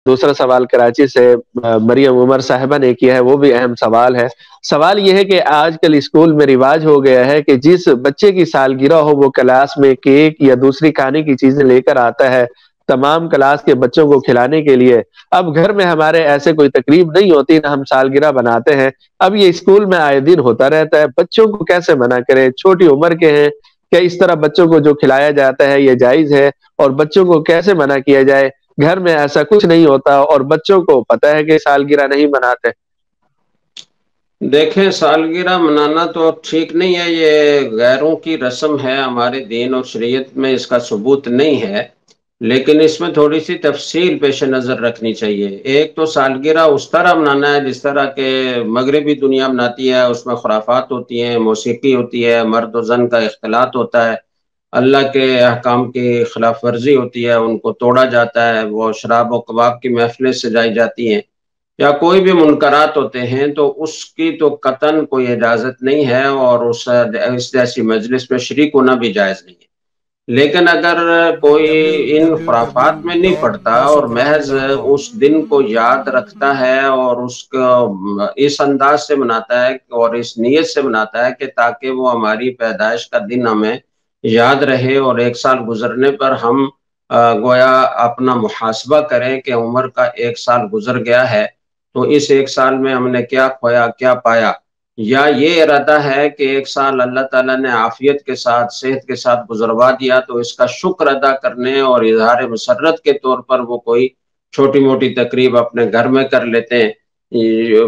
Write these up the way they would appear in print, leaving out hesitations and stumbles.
دوسرا سوال کراچی سے مریم عمر صاحبہ نے کیا ہے، وہ بھی اہم سوال ہے۔ سوال یہ ہے کہ آج کل اسکول میں رواج ہو گیا ہے کہ جس بچے کی سالگرہ ہو وہ کلاس میں کیک یا دوسری کھانے کی چیزیں لے کر آتا ہے تمام کلاس کے بچوں کو کھلانے کے لیے۔ اب گھر میں ہمارے ایسے کوئی تقریب نہیں ہوتی، نہ ہم سالگرہ بناتے ہیں، اب یہ اسکول میں آئے دن ہوتا رہتا ہے۔ بچوں کو کیسے منع کریں؟ چھوٹی عمر کے ہیں، کیا اس طرح بچوں کو جو کھلایا جاتا ہے یہ جائز ہے؟ اور بچوں کو کیسے منع کیا جائے؟ گھر میں ایسا کچھ نہیں ہوتا اور بچوں کو پتہ ہے کہ سالگرہ نہیں مناتے۔ دیکھیں، سالگرہ منانا تو ٹھیک نہیں ہے، یہ غیروں کی رسم ہے، ہمارے دین اور شریعت میں اس کا ثبوت نہیں ہے، لیکن اس میں تھوڑی سی تفصیل پیش نظر رکھنی چاہیے۔ ایک تو سالگرہ اس طرح منانا ہے جس طرح کہ مغربی دنیا مناتی ہے، اس میں خرافات ہوتی ہیں، موسیقی ہوتی ہے، مرد و زن کا اختلاط ہوتا ہے، اللہ کے احکام کی خلاف ورزی ہوتی ہے، ان کو توڑا جاتا ہے، وہ شراب و کباب کی محفلیں سجائی جاتی ہیں، یا کوئی بھی منکرات ہوتے ہیں، تو اس کی تو قطعاً کوئی اجازت نہیں ہے، اور اس جیسی مجلس میں شریک ہونا بھی جائز نہیں ہے۔ لیکن اگر کوئی ان خرافات میں نہیں پڑتا اور محض www.dasquran.com اس دن کو یاد رکھتا ہے اور اس کو اس انداز سے مناتا ہے اور اس نیت سے مناتا ہے کہ تاکہ وہ ہماری پیدائش کا دن ہمیں یاد رہے، اور ایک سال گزرنے پر ہم گویا اپنا محاسبہ کریں کہ عمر کا ایک سال گزر گیا ہے، تو اس ایک سال میں ہم نے کیا کھویا کیا پایا، یا یہ ارادہ ہے کہ ایک سال اللہ تعالیٰ نے عافیت کے ساتھ صحت کے ساتھ گزروا دیا، تو اس کا شکر ادا کرنے اور اظہار مسرت کے طور پر وہ کوئی چھوٹی موٹی تقریب اپنے گھر میں کر لیتے ہیں،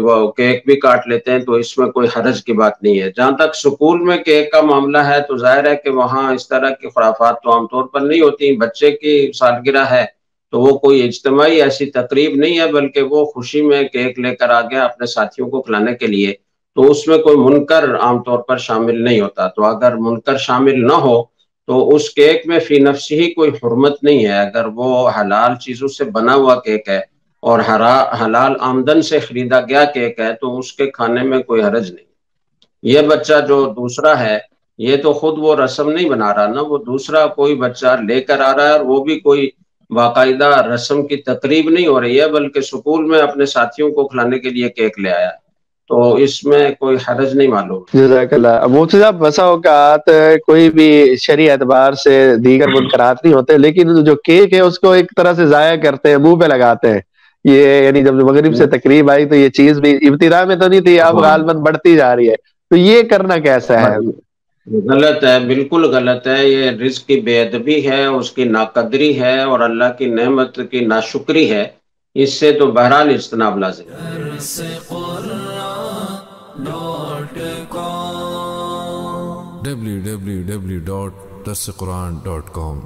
وہ کیک بھی کاٹ لیتے ہیں، تو اس میں کوئی حرج کی بات نہیں ہے۔ جہاں تک سکول میں کیک کا معاملہ ہے تو ظاہر ہے کہ وہاں اس طرح کی خرافات تو عام طور پر نہیں ہوتی، بچے کی سالگرہ ہے تو وہ کوئی اجتماعی ایسی تقریب نہیں ہے، بلکہ وہ خوشی میں کیک لے کر آ گیا اپنے ساتھیوں کو کھلانے کے لیے، تو اس میں کوئی منکر عام طور پر شامل نہیں ہوتا۔ تو اگر منکر شامل نہ ہو تو اس کیک میں فی نفس ہی کوئی حرمت نہیں ہے، اگر وہ حلال چیزوں سے بنا ہوا کیک ہے اور حلال آمدن سے خریدا گیا کیک ہے تو اس کے کھانے میں کوئی حرج نہیں۔ یہ بچہ جو دوسرا ہے یہ تو خود وہ رسم نہیں بنا رہا نا، وہ دوسرا کوئی بچہ لے کر آ رہا ہے، اور وہ بھی کوئی باقاعدہ رسم کی تقریب نہیں ہو رہی ہے، بلکہ سکول میں اپنے ساتھیوں کو کھلانے کے لیے کیک لے آیا، تو اس میں کوئی حرج نہیں معلوم۔ جزاک اللہ مفتی صاحب۔ بسا اوقات کوئی بھی شرعی اعتبار سے دیگر منکرات نہیں ہوتے، لیکن جو کیک ہے اس کو ایک طرح سے ضائع کرتے ہیں، منہ پہ لگاتے ہیں یہ، یعنی جب مغرب سے تقریب آئی تو یہ چیز بھی ابتدا میں تو نہیں تھی، اب ہاں، غالباً بڑھتی جا رہی ہے، تو یہ کرنا کیسا ہے؟ غلط ہے، بالکل غلط ہے، یہ رزق کی بے ادبی ہے، اس کی ناقدری ہے، اور اللہ کی نعمت کی ناشکری ہے، اس سے تو بہرحال اجتناب لازم ہے۔ www.dasquran.com